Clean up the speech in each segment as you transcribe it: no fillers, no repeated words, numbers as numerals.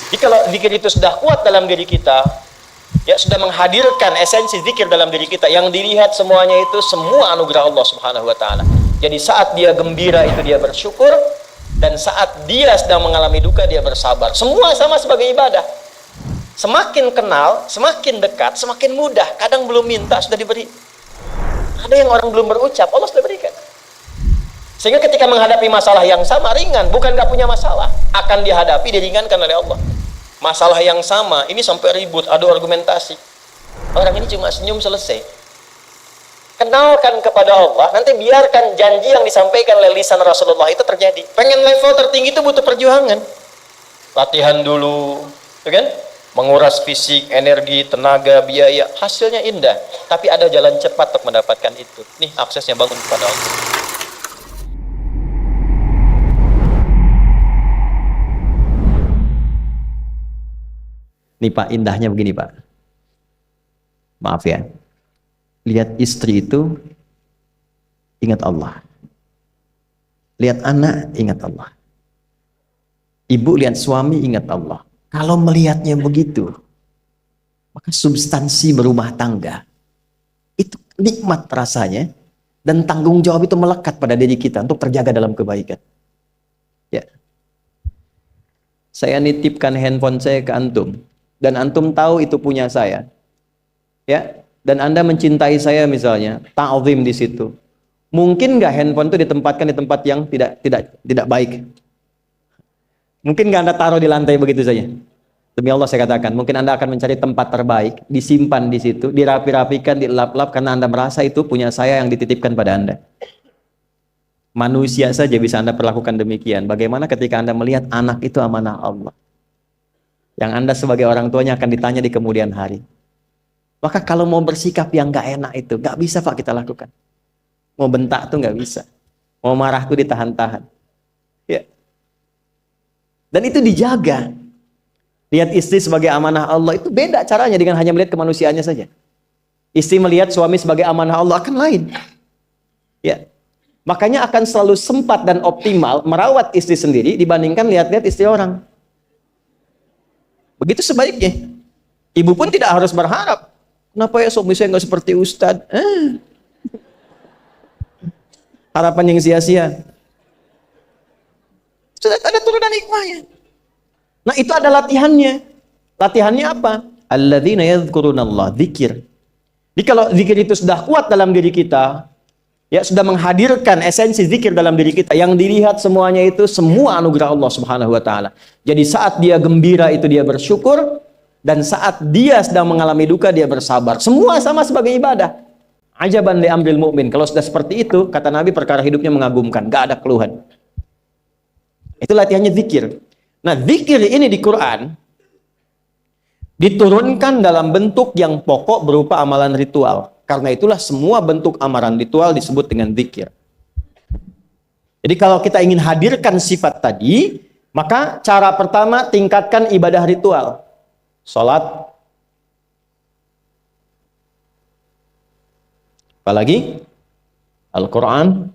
Jadi kalau zikir itu sudah kuat dalam diri kita, ya sudah menghadirkan esensi zikir dalam diri kita, yang dilihat semuanya itu semua anugerah Allah Subhanahu wa taala. Jadi saat dia gembira itu dia bersyukur, dan saat dia sedang mengalami duka dia bersabar. Semua sama sebagai ibadah. Semakin kenal, semakin dekat, semakin mudah. Kadang belum minta sudah diberi. Ada yang orang belum berucap, Allah sudah berikan. Sehingga ketika menghadapi masalah yang sama, ringan, bukan gak punya masalah, akan dihadapi, diringankan oleh Allah. Masalah yang sama, ini sampai ribut, adu argumentasi. Orang ini cuma senyum selesai. Kenalkan kepada Allah, nanti biarkan janji yang disampaikan oleh lisan Rasulullah itu terjadi. Pengen level tertinggi itu butuh perjuangan. Latihan dulu, kan? Menguras fisik, energi, tenaga, biaya, hasilnya indah. Tapi ada jalan cepat untuk mendapatkan itu. Nih aksesnya, bangun kepada Allah. Nih Pak, indahnya begini Pak. Maaf ya. Lihat istri itu, ingat Allah. Lihat anak, ingat Allah. Ibu lihat suami, ingat Allah. Kalau melihatnya begitu, maka substansi berumah tangga itu nikmat rasanya, dan tanggung jawab itu melekat pada diri kita untuk terjaga dalam kebaikan. Ya. Saya nitipkan handphone saya ke antum, dan antum tahu itu punya saya. Ya, dan Anda mencintai saya misalnya, ta'zim di situ. Mungkin nggak handphone itu ditempatkan di tempat yang tidak baik? Mungkin nggak Anda taruh di lantai begitu saja? Demi Allah saya katakan, mungkin Anda akan mencari tempat terbaik, disimpan di situ, dirapi-rapikan, dilap-lap, karena Anda merasa itu punya saya yang dititipkan pada Anda. Manusia saja bisa Anda perlakukan demikian. Bagaimana ketika Anda melihat anak itu amanah Allah, yang Anda sebagai orang tuanya akan ditanya di kemudian hari. Maka kalau mau bersikap yang nggak enak itu, nggak bisa Pak kita lakukan. Mau bentak tuh nggak bisa. Mau marah tuh ditahan-tahan. Ya. Dan itu dijaga. Lihat istri sebagai amanah Allah itu beda caranya dengan hanya melihat kemanusiaannya saja. Istri melihat suami sebagai amanah Allah akan lain. Ya. Makanya akan selalu sempat dan optimal merawat istri sendiri dibandingkan lihat-lihat istri orang. Begitu sebaiknya. Ibu pun tidak harus berharap, kenapa ya suami saya nggak seperti Ustadz? Harapan yang sia-sia. Sudah ada turunan hikmahnya. Nah itu ada latihannya. Latihannya apa? Alladzina yadhkurunallah, zikir. Jadi kalau zikir itu sudah kuat dalam diri kita, ya sudah menghadirkan esensi zikir dalam diri kita, yang dilihat semuanya itu semua anugerah Allah Subhanahu wa taala. Jadi saat dia gembira itu dia bersyukur, dan saat dia sedang mengalami duka dia bersabar. Semua sama sebagai ibadah. Ajaban li amril mu'min. Kalau sudah seperti itu, kata Nabi, perkara hidupnya mengagumkan, gak ada keluhan. Itu latihannya zikir. Nah, zikir ini di Quran diturunkan dalam bentuk yang pokok berupa amalan ritual. Karena itulah semua bentuk amalan ritual disebut dengan zikir. Jadi kalau kita ingin hadirkan sifat tadi, maka cara pertama tingkatkan ibadah ritual. Salat. Apalagi? Al-Quran.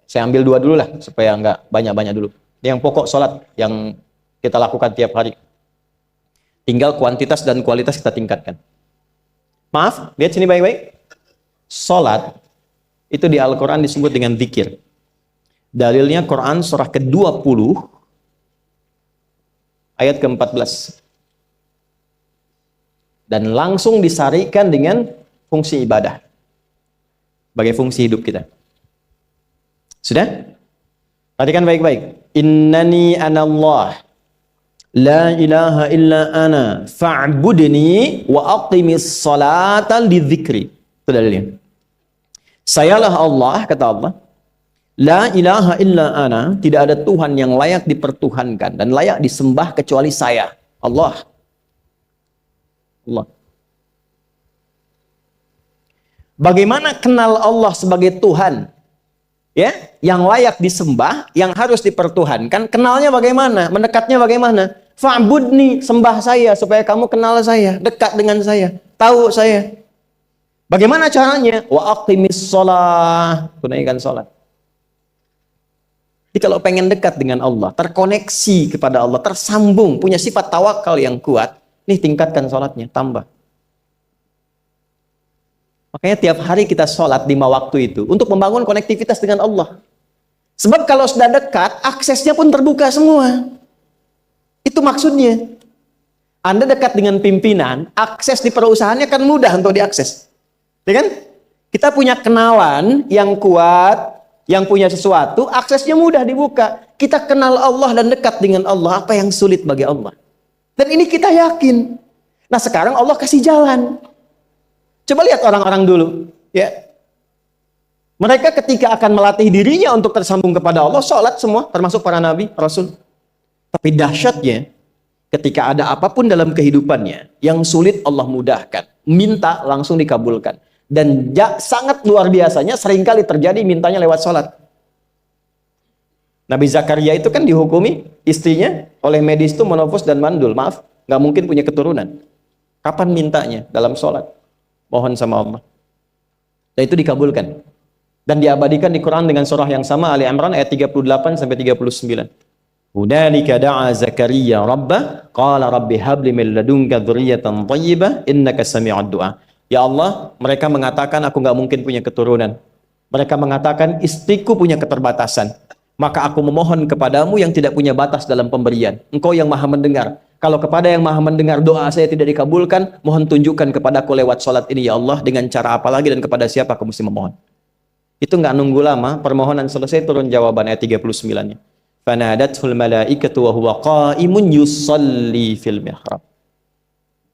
Saya ambil dua dulu lah, supaya nggak banyak-banyak dulu. Yang pokok salat yang kita lakukan tiap hari. Tinggal kuantitas dan kualitas kita tingkatkan. Maaf, lihat sini baik-baik. Salat itu di Al-Quran disebut dengan zikir. Dalilnya Quran surah ke-20 ayat ke-14. Dan langsung disarikan dengan fungsi ibadah sebagai fungsi hidup kita. Sudah? Perhatikan baik-baik. Innani anallah la ilaha illa ana fa'budni wa aqimis salata lidzikri. Itu dalilnya. Sayalah Allah, kata Allah. La ilaha illa ana, tidak ada Tuhan yang layak dipertuhankan dan layak disembah kecuali saya, Allah. Allah. Bagaimana kenal Allah sebagai Tuhan? Ya, yang layak disembah, yang harus dipertuhankan, kenalnya bagaimana? Mendekatnya bagaimana? Fa'budni, sembah saya supaya kamu kenal saya, dekat dengan saya, tahu saya. Bagaimana caranya? Wa aqimis shalah, tunaikan salat. Jadi kalau pengen dekat dengan Allah, terkoneksi kepada Allah, tersambung, punya sifat tawakal yang kuat, nih tingkatkan sholatnya, tambah. Makanya tiap hari kita sholat 5 waktu itu untuk membangun konektivitas dengan Allah. Sebab kalau sudah dekat, aksesnya pun terbuka semua. Itu maksudnya. Anda dekat dengan pimpinan, akses di perusahaannya kan mudah untuk diakses. Ya kan? Kita punya kenalan yang kuat, yang punya sesuatu, aksesnya mudah dibuka. Kita kenal Allah dan dekat dengan Allah, apa yang sulit bagi Allah. Dan ini kita yakin. Nah sekarang Allah kasih jalan. Coba lihat orang-orang dulu. Ya. Mereka ketika akan melatih dirinya untuk tersambung kepada Allah, sholat semua, termasuk para nabi, rasul. Tapi dahsyatnya, ketika ada apapun dalam kehidupannya, yang sulit Allah mudahkan. Minta langsung dikabulkan. Dan sangat luar biasanya seringkali terjadi mintanya lewat sholat. Nabi Zakaria itu kan dihukumi istrinya oleh medis itu menopause dan mandul. Maaf, nggak mungkin punya keturunan. Kapan mintanya? Dalam sholat. Mohon sama Allah. Dan itu dikabulkan. Dan diabadikan di Quran dengan surah yang sama, Ali Imran ayat 38 sampai 39. Hunalika da'a Zakaria rabbah qala rabbi habli min ladunka dzurriyyatan thayyibah innaka sami'ud du'a. Ya Allah, mereka mengatakan aku nggak mungkin punya keturunan. Mereka mengatakan istriku punya keterbatasan. Maka aku memohon kepadamu yang tidak punya batas dalam pemberian. Engkau yang maha mendengar. Kalau kepada yang maha mendengar doa saya tidak dikabulkan, mohon tunjukkan kepadaku lewat sholat ini ya Allah, dengan cara apa lagi dan kepada siapa aku mesti memohon. Itu nggak nunggu lama, permohonan selesai turun jawaban ayat 39-nya. Fanadathul malaikatu wa huwa qa'imun yusalli fil mihrab.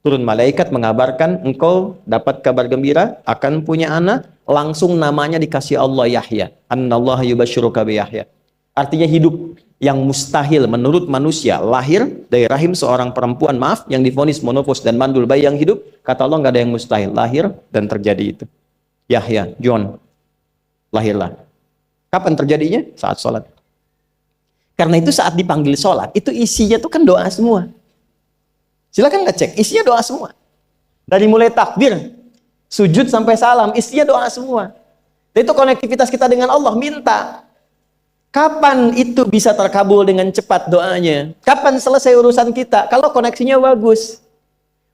Turun malaikat mengabarkan engkau dapat kabar gembira akan punya anak, langsung namanya dikasih Allah Yahya. Annallaha yubasyiruka bi Yahya. Artinya hidup yang mustahil menurut manusia, lahir dari rahim seorang perempuan, maaf, yang divonis monopause dan mandul, bayi yang hidup, kata Allah nggak ada yang mustahil, lahir dan terjadi itu. Yahya, John, lahirlah. Kapan terjadinya? Saat sholat. Karena itu saat dipanggil sholat, itu isinya tuh kan doa semua. Silakan ngecek, isinya doa semua. Dari mulai takbir, sujud sampai salam, isinya doa semua. Dan itu konektivitas kita dengan Allah, minta. Kapan itu bisa terkabul dengan cepat doanya? Kapan selesai urusan kita? Kalau koneksinya bagus.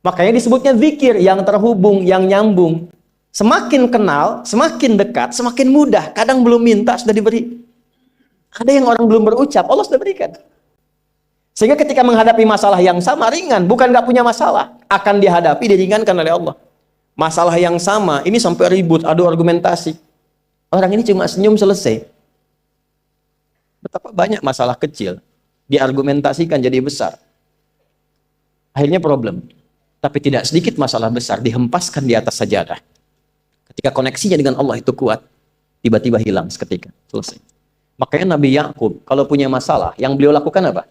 Makanya disebutnya zikir, yang terhubung, yang nyambung. Semakin kenal, semakin dekat, semakin mudah. Kadang belum minta, sudah diberi. Ada yang orang belum berucap, Allah sudah berikan. Sehingga ketika menghadapi masalah yang sama, ringan, bukan nggak punya masalah, akan dihadapi, diringankan oleh Allah. Masalah yang sama, ini sampai ribut, adu argumentasi. Orang ini cuma senyum selesai. Betapa banyak masalah kecil, diargumentasikan jadi besar. Akhirnya problem. Tapi tidak sedikit masalah besar, dihempaskan di atas sajadah. Ketika koneksinya dengan Allah itu kuat, tiba-tiba hilang seketika, selesai. Makanya Nabi Yakub, kalau punya masalah, yang beliau lakukan apa?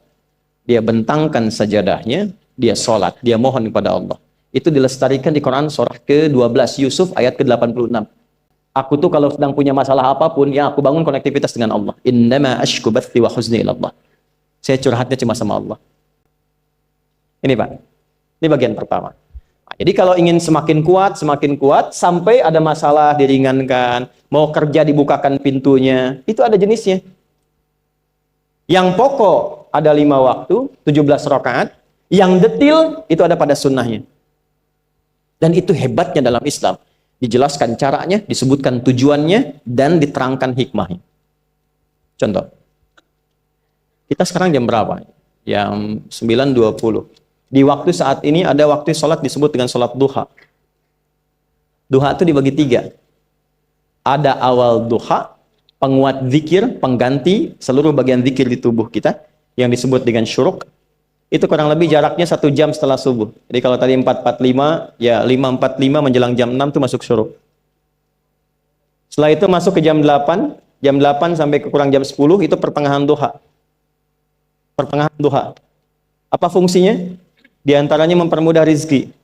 Dia bentangkan sajadahnya, dia sholat, dia mohon kepada Allah. Itu dilestarikan di Quran surah ke-12 Yusuf ayat ke-86. Aku tuh kalau sedang punya masalah apapun, ya aku bangun konektivitas dengan Allah. Innama ashku bathi wa huzni ilallah. Saya curhatnya cuma sama Allah. Ini Pak, ini bagian pertama. Nah, jadi kalau ingin semakin kuat, sampai ada masalah diringankan, mau kerja dibukakan pintunya, itu ada jenisnya. Yang pokok ada 5 waktu, 17 rakaat. Yang detil itu ada pada sunnahnya. Dan itu hebatnya dalam Islam. Dijelaskan caranya, disebutkan tujuannya, dan diterangkan hikmahnya. Contoh. Kita sekarang jam berapa? Jam 9.20. Di waktu saat ini ada waktu sholat disebut dengan sholat duha. Duha itu dibagi 3. Ada awal duha, penguat zikir, pengganti seluruh bagian zikir di tubuh kita, yang disebut dengan syuruk. Itu kurang lebih jaraknya 1 jam setelah subuh. Jadi kalau tadi 4.45, ya 5.45 menjelang jam 6 itu masuk syuruk. Setelah itu masuk ke jam 8 sampai ke kurang jam 10 itu pertengahan duha. Pertengahan duha. Apa fungsinya? Di antaranya mempermudah rizki.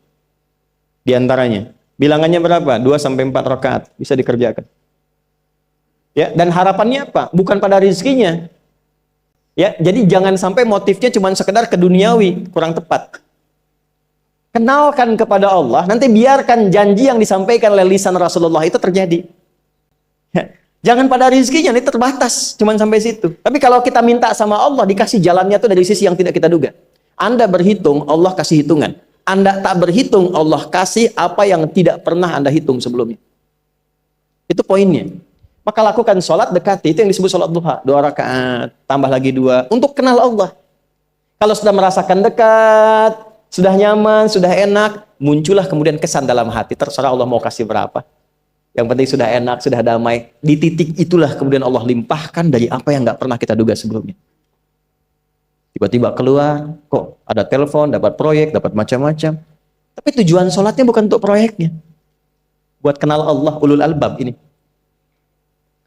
Di antaranya. Bilangannya berapa? 2 sampai 4 rakaat bisa dikerjakan. Ya, dan harapannya apa? Bukan pada rizkinya. Ya, jadi jangan sampai motifnya cuma sekedar ke duniawi, kurang tepat. Kenalkan kepada Allah, nanti biarkan janji yang disampaikan oleh lisan Rasulullah itu terjadi. Ya, Jangan pada rizkinya, ini terbatas, cuman sampai situ. Tapi kalau kita minta sama Allah, dikasih jalannya tuh dari sisi yang tidak kita duga. Anda berhitung, Allah kasih hitungan. Anda tak berhitung, Allah kasih apa yang tidak pernah Anda hitung sebelumnya. Itu poinnya. Maka lakukan sholat dekati, itu yang disebut sholat duha. 2 rakaat, tambah lagi 2, untuk kenal Allah. Kalau sudah merasakan dekat, sudah nyaman, sudah enak, muncullah kemudian kesan dalam hati. Terserah Allah mau kasih berapa. Yang penting sudah enak, sudah damai. Di titik itulah kemudian Allah limpahkan dari apa yang nggak pernah kita duga sebelumnya. Tiba-tiba keluar, kok ada telepon, dapat proyek, dapat macam-macam. Tapi tujuan sholatnya bukan untuk proyeknya. Buat kenal Allah, ulul albab ini.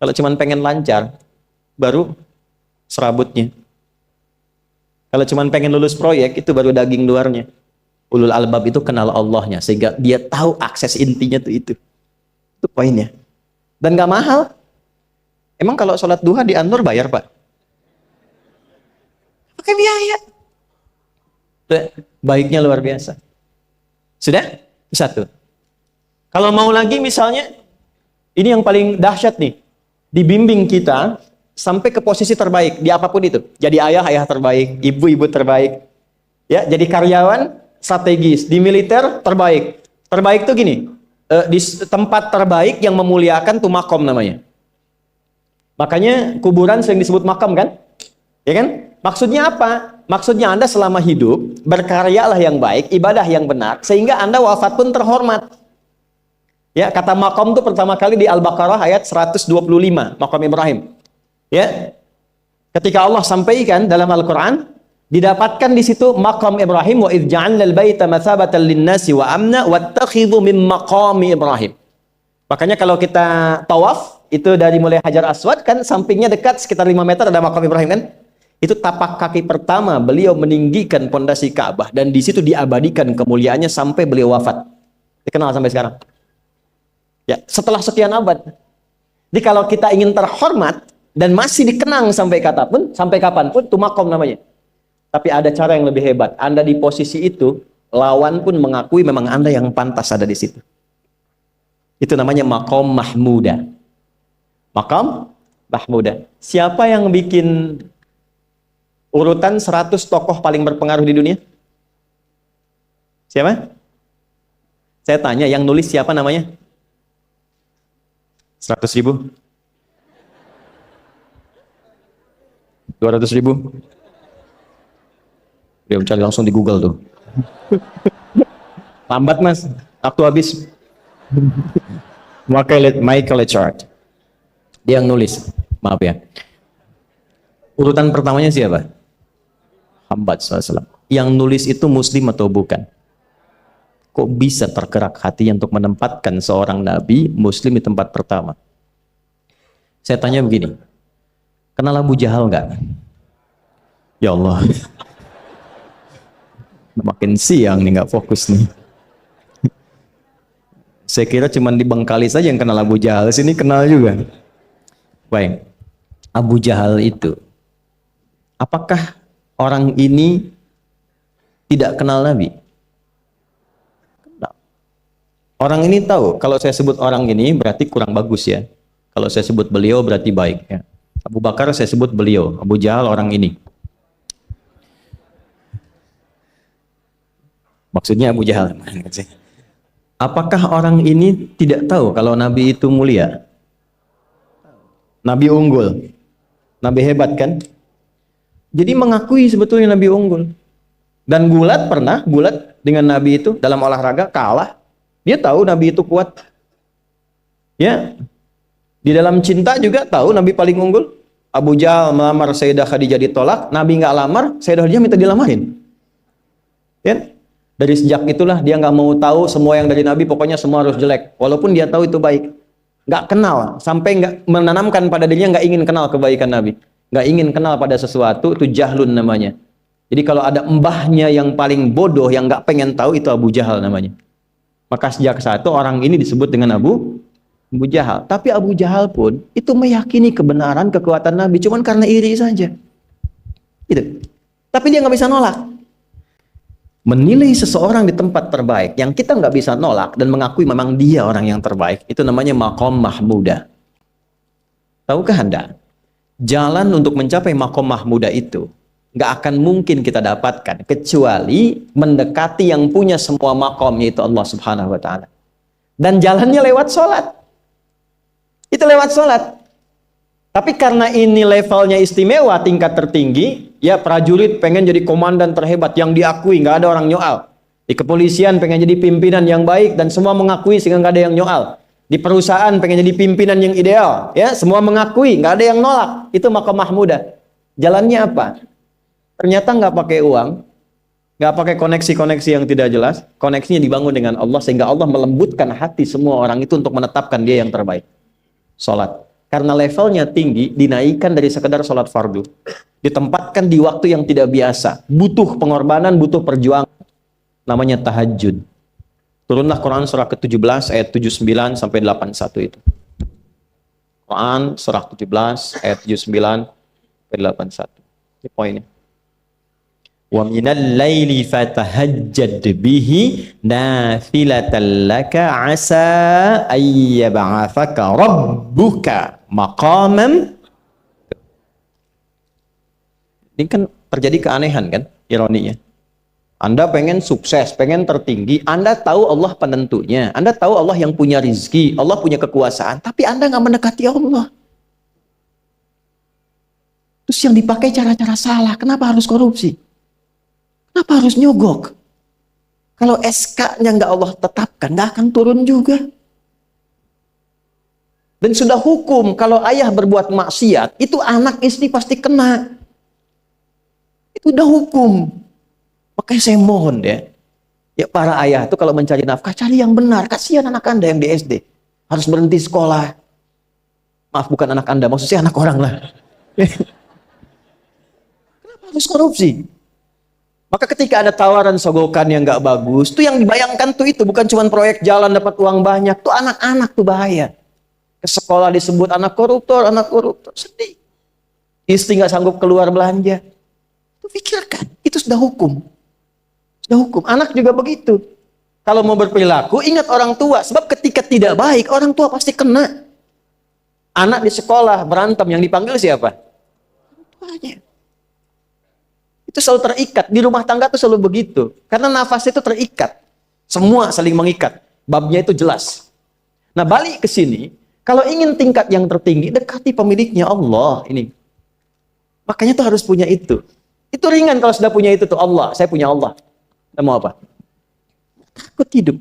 Kalau cuma pengen lancar, baru serabutnya. Kalau cuma pengen lulus proyek, itu baru daging luarnya. Ulul albab itu kenal Allahnya, sehingga dia tahu akses intinya tuh itu. Itu poinnya. Dan gak mahal. Emang kalau sholat duha di An-Nur bayar, Pak? Pakai biaya. Baiknya luar biasa. Sudah? Satu. Kalau mau lagi misalnya, ini yang paling dahsyat nih. Dibimbing kita sampai ke posisi terbaik di apapun itu. Jadi ayah terbaik, ibu terbaik. Ya, jadi karyawan strategis, di militer terbaik. Terbaik tuh gini. Di tempat terbaik yang memuliakan tuh makom namanya. Makanya kuburan sering disebut makam kan? Ya kan? Maksudnya apa? Maksudnya Anda selama hidup berkaryalah yang baik, ibadah yang benar, sehingga Anda wafat pun terhormat. Ya, kata makom itu pertama kali di Al-Baqarah ayat 125, makom Ibrahim. Ya. Ketika Allah sampaikan dalam Al-Qur'an, didapatkan di situ maqam Ibrahim, wa idz ja'alna al-baita mathabatan lin-nasi wa amna wattakhidhu min maqami Ibrahim. Makanya kalau kita tawaf itu dari mulai Hajar Aswad kan sampingnya dekat sekitar 5 meter ada maqam Ibrahim kan? Itu tapak kaki pertama beliau meninggikan pondasi Ka'bah dan di situ diabadikan kemuliaannya sampai beliau wafat. Dikenal sampai sekarang. Ya, setelah sekian abad. Jadi kalau kita ingin terhormat dan masih dikenang sampai kapanpun itu maqam namanya. Tapi ada cara yang lebih hebat. Anda di posisi itu, lawan pun mengakui memang Anda yang pantas ada di situ. Itu namanya maqam mahmuda. Maqam mahmuda. Siapa yang bikin urutan 100 tokoh paling berpengaruh di dunia? Siapa? Saya tanya, yang nulis siapa namanya? 100.000? 200.000? Dia mencari langsung di Google tuh. Lambat mas, waktu habis. Michael Chart. Dia yang nulis, maaf ya. Urutan pertamanya siapa? Muhammad SAW. Yang nulis itu muslim atau bukan? Kok bisa tergerak hatinya untuk menempatkan seorang nabi muslim di tempat pertama? Saya tanya begini, kenal Abu Jahal nggak? Ya Allah. Makin siang nih nggak fokus nih. Saya kira cuma di Bengkali saja yang kenal Abu Jahal, sini kenal juga. Baik, Abu Jahal itu, apakah orang ini tidak kenal Nabi? Kenal. Orang ini tahu, kalau saya sebut orang ini berarti kurang bagus ya. Kalau saya sebut beliau berarti baik ya. Abu Bakar saya sebut beliau, Abu Jahal orang ini. Maksudnya Abu Jahal. Apakah orang ini tidak tahu kalau Nabi itu mulia? Nabi unggul. Nabi hebat kan? Jadi mengakui sebetulnya Nabi unggul. Dan gulat dengan Nabi itu dalam olahraga kalah. Dia tahu Nabi itu kuat. Ya. Di dalam cinta juga tahu Nabi paling unggul. Abu Jahal melamar Sayyidah Khadijah ditolak, Nabi nggak lamar, Sayyidah Khadijah minta dilamarin. Ya. Dari sejak itulah dia nggak mau tahu semua yang dari Nabi, pokoknya semua harus jelek. Walaupun dia tahu itu baik. Nggak kenal, sampai nggak menanamkan pada dirinya nggak ingin kenal kebaikan Nabi. Nggak ingin kenal pada sesuatu, itu jahlun namanya. Jadi kalau ada mbahnya yang paling bodoh, yang nggak pengen tahu, itu Abu Jahal namanya. Maka sejak saat itu orang ini disebut dengan Abu Jahal. Tapi Abu Jahal pun itu meyakini kebenaran, kekuatan Nabi, cuman karena iri saja. Gitu. Tapi dia nggak bisa nolak. Menilai seseorang di tempat terbaik yang kita nggak bisa nolak dan mengakui memang dia orang yang terbaik, itu namanya maqam mahmuda. Tahukah Anda, jalan untuk mencapai makom mahmudah itu nggak akan mungkin kita dapatkan kecuali mendekati yang punya semua makom, yaitu Allah Subhanahu wa Ta'ala. Dan jalannya lewat sholat. Itu lewat sholat. Tapi karena ini levelnya istimewa, tingkat tertinggi, ya prajurit pengen jadi komandan terhebat yang diakui, nggak ada orang nyoal. Di kepolisian pengen jadi pimpinan yang baik dan semua mengakui sehingga nggak ada yang nyoal. Di perusahaan pengen jadi pimpinan yang ideal, ya semua mengakui, nggak ada yang nolak. Itu makom mahmudah. Jalannya apa? Ternyata nggak pakai uang, nggak pakai koneksi-koneksi yang tidak jelas. Koneksinya dibangun dengan Allah sehingga Allah melembutkan hati semua orang itu untuk menetapkan dia yang terbaik. Salat. Karena levelnya tinggi, dinaikkan dari sekedar salat fardu. Ditempatkan di waktu yang tidak biasa. Butuh pengorbanan, butuh perjuangan. Namanya tahajud. Turunlah Quran surah ke-17 ayat 79 sampai 81 itu. Quran surah 17 ayat 79 sampai 81. Ini poinnya. Wa minal laili fatahajjad bihi nafilatan laka asa ayyab'athaka rabbuka maqaman. Ini kan terjadi keanehan kan, ironinya. Anda pengen sukses, pengen tertinggi, Anda tahu Allah penentunya, Anda tahu Allah yang punya rizki, Allah punya kekuasaan, tapi Anda nggak mendekati Allah. Terus yang dipakai cara-cara salah, kenapa harus korupsi? Kenapa harus nyogok? Kalau SK-nya nggak Allah tetapkan, nggak akan turun juga. Dan sudah hukum, kalau ayah berbuat maksiat, itu anak istri pasti kena. Itu udah hukum. Makanya saya mohon ya para ayah itu kalau mencari nafkah, cari yang benar. Kasihan anak Anda yang di SD. Harus berhenti sekolah. Maaf, bukan anak Anda, maksudnya anak orang lah. Kenapa harus korupsi? Maka ketika ada tawaran sogokan yang nggak bagus, tuh yang dibayangkan tuh itu bukan cuma proyek jalan dapat uang banyak, tuh anak-anak tuh bahaya. Ke sekolah disebut anak koruptor, sedih. Istri nggak sanggup keluar belanja. Tuh pikirkan, itu sudah hukum. Sudah hukum. Anak juga begitu. Kalau mau berperilaku, ingat orang tua. Sebab ketika tidak baik, orang tua pasti kena. Anak di sekolah berantem, yang dipanggil siapa? Orang tuanya. Itu selalu terikat. Di rumah tangga itu selalu begitu. Karena nafas itu terikat. Semua saling mengikat. Babnya itu jelas. Nah, balik ke sini. Kalau ingin tingkat yang tertinggi, dekati pemiliknya Allah. Ini. Makanya tuh harus punya itu. Itu ringan kalau sudah punya itu tuh Allah. Saya punya Allah. Kita mau apa? Takut hidup.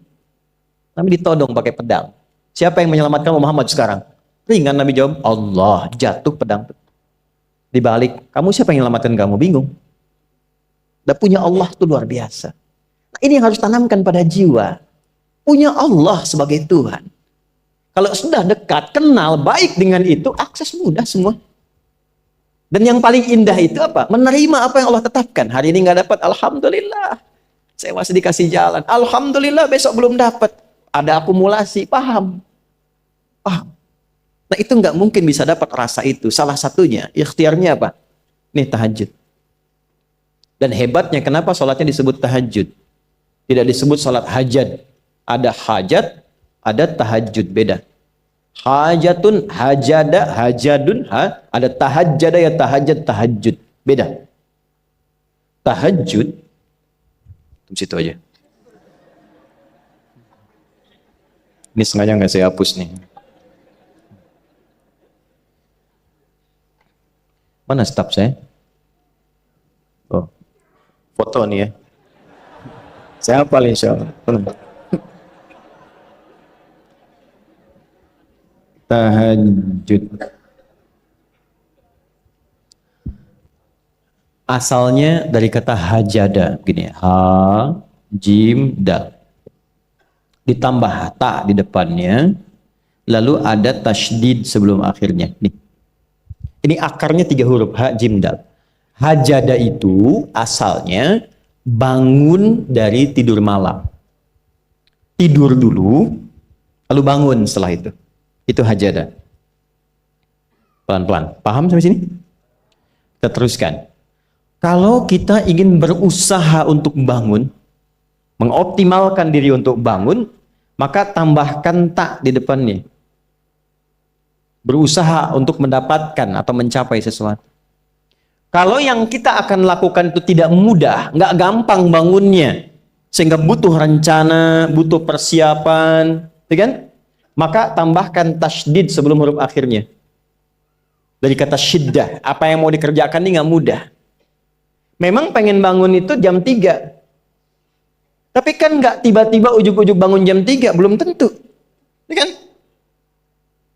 Nabi ditodong pakai pedang. Siapa yang menyelamatkan Muhammad sekarang? Ringan Nabi jawab, Allah. Jatuh pedang. Dibalik, kamu siapa yang menyelamatkan kamu? Bingung. Udah punya Allah itu luar biasa. Nah, ini yang harus tanamkan pada jiwa. Punya Allah sebagai Tuhan. Kalau sudah dekat, kenal, baik dengan itu, akses mudah semua. Dan yang paling indah itu apa? Menerima apa yang Allah tetapkan. Hari ini nggak dapat, alhamdulillah. Saya masih dikasih jalan. Alhamdulillah, besok belum dapat. Ada akumulasi, paham. Nah, itu nggak mungkin bisa dapat rasa itu. Salah satunya, ikhtiarnya apa? Nih, tahajud. Dan hebatnya, kenapa sholatnya disebut tahajud? Tidak disebut sholat hajat. Ada hajat, ada tahajud, beda. Hajatun, hajada, hajadun, ada tahajjada ya tahajjud, tahajud. Beda. Tahajud, di situ aja. Ini sengaja nggak saya hapus nih. Mana staf saya? Oh, foto nih ya. Saya hafal insya Allah. Tahajud. Asalnya dari kata hajada, begini, ha, jim, dal. Ditambah ta di depannya, lalu ada tasydid sebelum akhirnya. Nih. Ini akarnya 3 huruf, ha, jim, dal. Hajada itu asalnya bangun dari tidur malam. Tidur dulu, lalu bangun setelah itu. Itu hajada. Pelan-pelan. Paham sampai sini? Kita teruskan. Kalau kita ingin berusaha untuk bangun, mengoptimalkan diri untuk bangun, maka tambahkan tak di depannya. berusaha untuk mendapatkan atau mencapai sesuatu. Kalau yang kita akan lakukan itu tidak mudah, nggak gampang bangunnya, sehingga butuh rencana, butuh persiapan, ya kan? Maka tambahkan tasydid sebelum huruf akhirnya. Dari kata syiddah, apa yang mau dikerjakan ini nggak mudah. Memang pengen bangun itu jam 3. Tapi kan nggak tiba-tiba ujuk-ujuk bangun jam 3, belum tentu. Ya kan?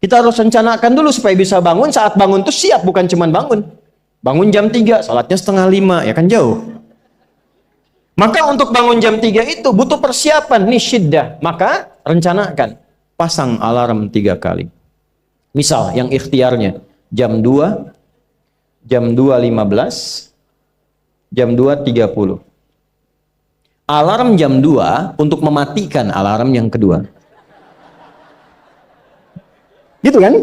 Kita harus rencanakan dulu supaya bisa bangun, saat bangun itu siap, bukan cuma bangun. Bangun jam 3, salatnya 4:30, ya kan jauh. Maka untuk bangun jam 3 itu butuh persiapan, nih syiddah. Maka rencanakan, pasang alarm 3 kali. Misal yang ikhtiarnya jam 2, jam 2.15, jam 2.30. Alarm jam 2 untuk mematikan alarm yang kedua. Gitu kan?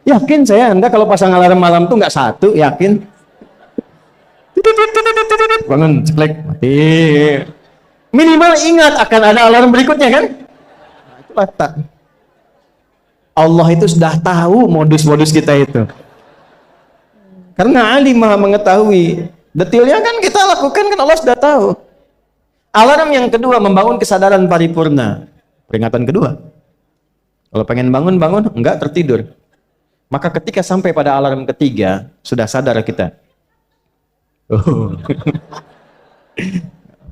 Yakin saya Anda kalau pasang alarm malam tuh nggak satu, yakin? Bangun, ceklek, mati. Minimal ingat akan ada alarm berikutnya kan? Itulah tak. Allah itu sudah tahu modus-modus kita itu. Karena alim maha mengetahui. Detailnya kan kita lakukan kan Allah sudah tahu. Alarm yang kedua membangun kesadaran paripurna. Peringatan kedua. Kalau pengen bangun, enggak tertidur. Maka ketika sampai pada alarm ketiga, sudah sadar kita. Oh.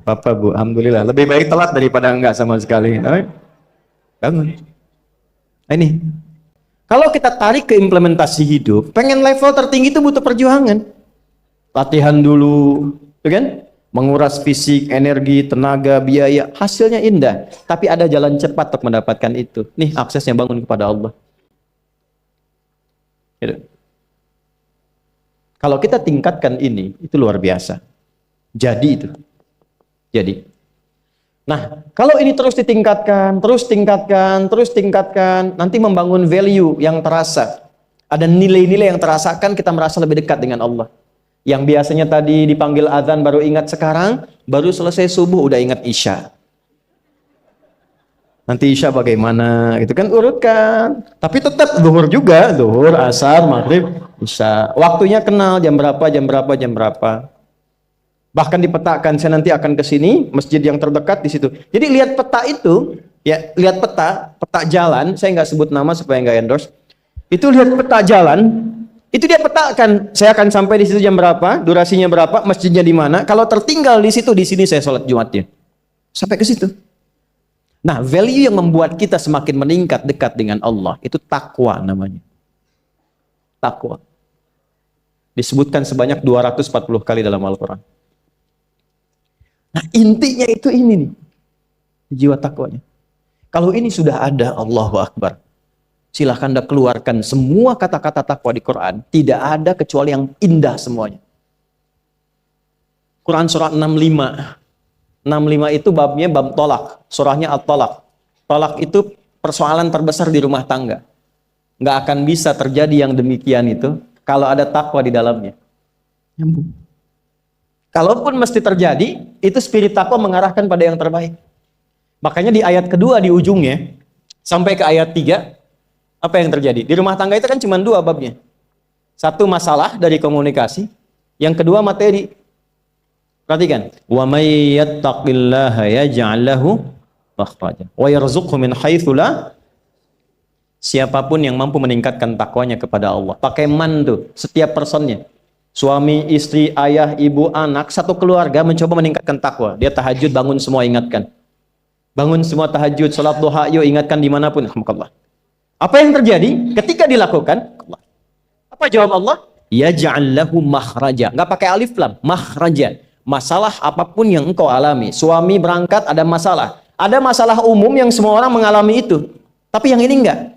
Bapak, Bu, alhamdulillah. Lebih baik telat daripada enggak sama sekali. Bangun. Ini. Kalau kita tarik ke implementasi hidup, pengen level tertinggi itu butuh perjuangan. Latihan dulu, kan? Menguras fisik, energi, tenaga, biaya, hasilnya indah. Tapi ada jalan cepat untuk mendapatkan itu. Nih aksesnya bangun kepada Allah. Gitu. Kalau kita tingkatkan ini, itu luar biasa. Jadi itu. Jadi. Nah, kalau ini terus ditingkatkan, nanti membangun value yang terasa. Ada nilai-nilai yang terasakan, kita merasa lebih dekat dengan Allah. Yang biasanya tadi dipanggil azan baru ingat sekarang, baru selesai subuh udah ingat isya. Nanti isya bagaimana, gitu kan urutkan. Tapi tetap zuhur juga, zuhur, asar, maghrib, isya. Waktunya kenal jam berapa. Bahkan dipetakan, saya nanti akan ke sini, masjid yang terdekat di situ. Jadi lihat peta itu, ya lihat peta jalan. Saya nggak sebut nama supaya nggak endorse. Itu lihat peta jalan. Itu dia petakan, saya akan sampai di situ jam berapa, durasinya berapa, masjidnya di mana. Kalau tertinggal di situ, di sini saya sholat Jumatnya. Sampai ke situ. Nah, value yang membuat kita semakin meningkat dekat dengan Allah, itu takwa namanya. Takwa. Disebutkan sebanyak 240 kali dalam Al-Quran. Nah, intinya itu ini nih. Jiwa takwanya. Kalau ini sudah ada, Allahu Akbar. Silahkan Anda keluarkan semua kata-kata takwa di Quran. Tidak ada kecuali yang indah semuanya. Quran surah 65. 65 itu babnya bab tolak. Surahnya at-tolak. Tolak itu persoalan terbesar di rumah tangga. Nggak akan bisa terjadi yang demikian itu kalau ada takwa di dalamnya. Nyambung. Kalaupun mesti terjadi, itu spirit takwa mengarahkan pada yang terbaik. Makanya di ayat kedua di ujungnya, sampai ke ayat 3, apa yang terjadi? Di rumah tangga itu kan cuma 2 babnya. Satu masalah dari komunikasi, yang kedua materi. Perhatikan, wa may yattaqillaha yaj'al lahu makhraja wa yarzuqhu min haitsu la. Siapapun yang mampu meningkatkan takwanya kepada Allah, pakai man tuh, setiap personnya. Suami, istri, ayah, ibu, anak, satu keluarga mencoba meningkatkan takwa. Dia tahajud, bangun semua ingatkan. Bangun semua tahajud, salat duha, yuk ingatkan dimanapun. Alhamdulillah. Apa yang terjadi? Ketika dilakukan, apa jawab Allah? Yaj'al lahu makhraja. Enggak pakai alif lam, makhraja. Masalah apapun yang engkau alami. Suami berangkat ada masalah. Ada masalah umum yang semua orang mengalami itu. Tapi yang ini enggak.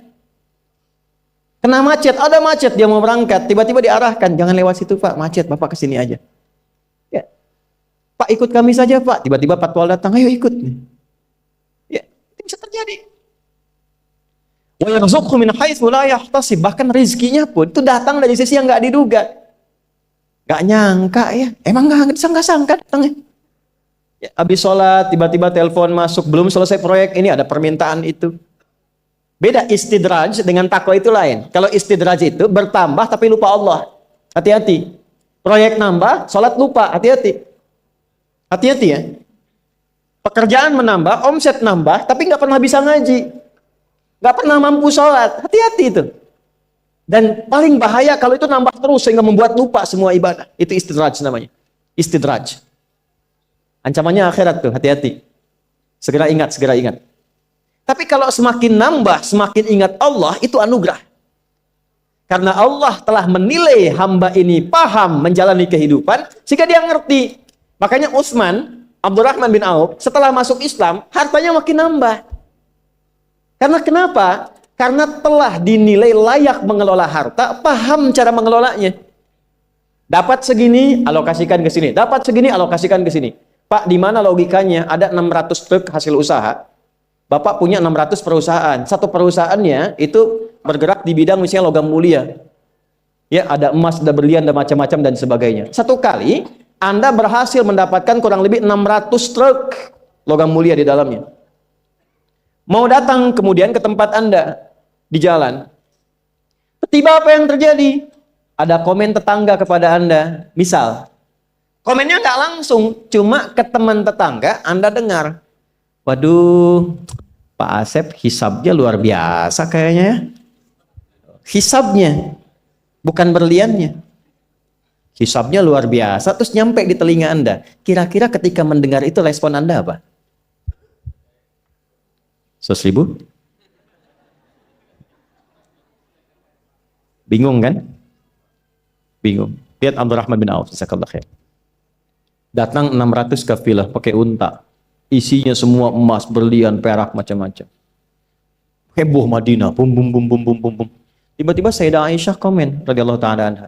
Kena macet, ada macet, dia mau berangkat. Tiba-tiba diarahkan, jangan lewat situ Pak, macet, Bapak kesini aja. Ya. Pak ikut kami saja Pak. Tiba-tiba patwal datang, ayo ikut. Ya, itu bisa terjadi. Wa yarzuqhu min haitsu la yahtasib. Bahkan rezekinya pun itu datang dari sisi yang enggak diduga. Gak nyangka ya, emang gak sangka datangnya. Ya, habis sholat, tiba-tiba telepon masuk, belum selesai proyek, ini ada permintaan itu. Beda istidraj dengan takwa itu lain. Kalau istidraj itu bertambah tapi lupa Allah. Hati-hati. Proyek nambah, sholat lupa. Hati-hati. Hati-hati ya. Pekerjaan menambah, omset nambah, tapi nggak pernah bisa ngaji. Nggak pernah mampu sholat. Hati-hati itu. Dan paling bahaya kalau itu nambah terus sehingga membuat lupa semua ibadah. Itu istidraj namanya. Istidraj. Ancamannya akhirat tuh, hati-hati. Segera ingat, segera ingat. Tapi kalau semakin nambah, semakin ingat Allah, itu anugerah. Karena Allah telah menilai hamba ini paham menjalani kehidupan, sehingga dia ngerti. Makanya Utsman, Abdurrahman bin Auf, setelah masuk Islam, hartanya makin nambah. Karena kenapa? Karena telah dinilai layak mengelola harta, paham cara mengelolanya. Dapat segini, alokasikan ke sini. Dapat segini, alokasikan ke sini. Pak, di mana logikanya ada 600 truk hasil usaha? Bapak punya 600 perusahaan. Satu perusahaannya itu bergerak di bidang misalnya logam mulia. Ya, ada emas, ada berlian, ada macam-macam dan sebagainya. Satu kali Anda berhasil mendapatkan kurang lebih 600 truk logam mulia di dalamnya. Mau datang kemudian ke tempat Anda di jalan. Tiba apa yang terjadi? Ada komen tetangga kepada Anda. Misal, komennya nggak langsung, cuma ke teman tetangga Anda dengar. Waduh, Pak Asep hisabnya luar biasa kayaknya ya. Hisabnya, bukan berliannya. Hisabnya luar biasa, terus nyampe di telinga Anda. Kira-kira ketika mendengar itu respon Anda apa? 100.000? Bingung kan? Bingung. Lihat Abdurrahman bin Auf, jazakallahu khair. Datang 600 kafilah pakai unta. Isinya semua emas, berlian, perak, macam-macam. Heboh Madinah, bum bum bum bum bum bum bum. Tiba-tiba Sayyidah Aisyah komen radhiyallahu taala anha.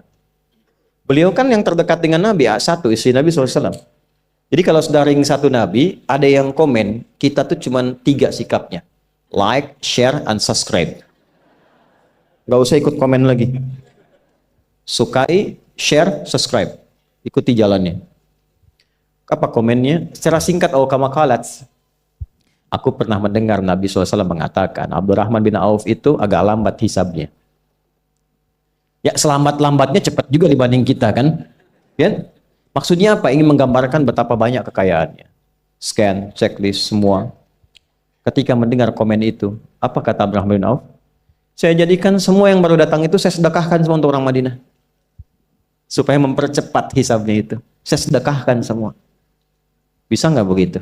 Beliau kan yang terdekat dengan Nabi, satu istri Nabi SAW. Jadi kalau sudah ring satu Nabi, ada yang komen, kita tuh cuma 3 sikapnya. Like, share, and subscribe. Gak usah ikut komen lagi. Sukai, share, subscribe. Ikuti jalannya. Apa komennya? Secara singkat, kama qalat. Aku pernah mendengar Nabi SAW mengatakan, Abdurrahman bin Auf itu agak lambat hisabnya. Ya, selamat-lambatnya cepat juga dibanding kita kan? Ya? Maksudnya apa? Ingin menggambarkan betapa banyak kekayaannya. Scan, checklist, semua. Ketika mendengar komen itu, apa kata Abdurrahman bin Auf? Saya jadikan semua yang baru datang itu saya sedekahkan semua untuk orang Madinah. Supaya mempercepat hisabnya itu. Saya sedekahkan semua. Bisa nggak begitu?